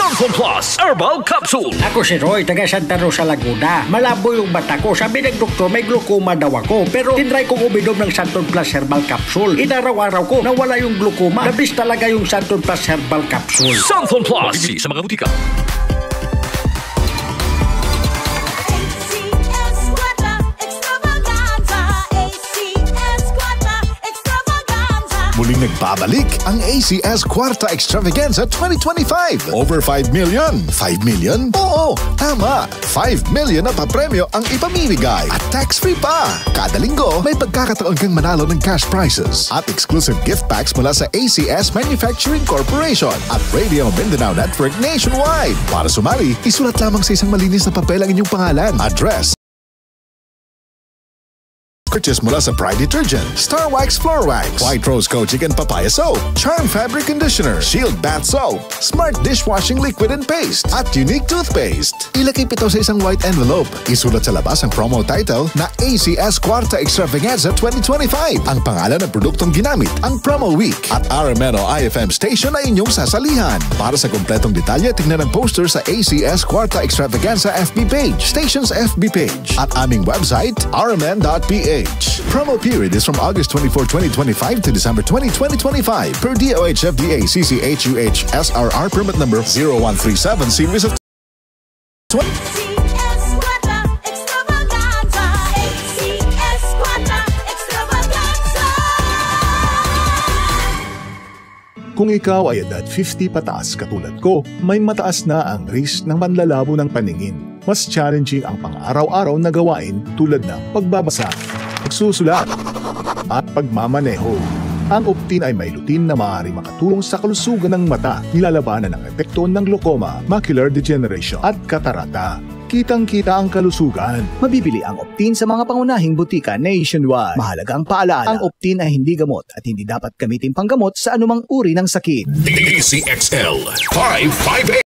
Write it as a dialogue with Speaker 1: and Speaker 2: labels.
Speaker 1: Santon Plus Herbal Capsule.
Speaker 2: Ako si Roy, taga Santa Rosa, Laguna. Malabo yung mata ko. Sabi ng doktor, may glaucoma daw ako. Pero tinry kong uminom ng Santon Plus Herbal Capsule. Inaraw-araw ko, nawala yung glaucoma. Nabis talaga yung Santon Plus Herbal Capsule.
Speaker 1: Santon Plus. Bibili sa mga butika.
Speaker 3: Muling nagbabalik ang ACS Kwarta Extravaganza 2025. Over 5 million. 5 million? Oo, tama. 5 million na papremyo ang ipamimigay at tax-free pa. Kada linggo, may pagkakataon kang manalo ng cash prizes at exclusive gift packs mula sa ACS Manufacturing Corporation at Radio Mindanao Network nationwide. Para sumali, isulat lamang sa isang malinis na papel ang inyong pangalan, address, purchase mula sa Pride Detergent, Star Wax Floor Wax, White Rose Kojic and Papaya Soap, Charm Fabric Conditioner, Shield Bath Soap, Smart Dishwashing Liquid and Paste, at Unique Toothpaste. Ilagay ito sa isang white envelope. Isulat sa labas ang promo title na ACS Kwarta Extravaganza 2025. Ang pangalan ng produktong ginamit, ang promo week, at RMNO IFM station na inyong sasalihan. Para sa kumpletong detalye, tingnan ang poster sa ACS Kwarta Extravaganza FB page, station's FB page, at aming website, rmn.ph. Promo period is from August 24, 2025 to December 20, 2025 per DOH FDA CCHUH SRR permit number 0137 series of 20.
Speaker 4: Kung ikaw ay edad 50 pataas katulad ko, may mataas na ang risk ng panlalabo ng paningin. Mas challenging ang pang-araw-araw na gawain tulad ng pagbabasa, pagsusulat, at pagmamaneho. Ang Optin ay may lutin na maaari makatulong sa kalusugan ng mata, nilalabanan ang epekto ng glaucoma, macular degeneration at katarata. Kitang-kita ang kalusugan.
Speaker 5: Mabibili ang Optin sa mga pangunahing butika nationwide. Mahalaga ang paalala, ang Optin ay hindi gamot at hindi dapat gamitin panggamot sa anumang uri ng sakit.
Speaker 1: DCXL 558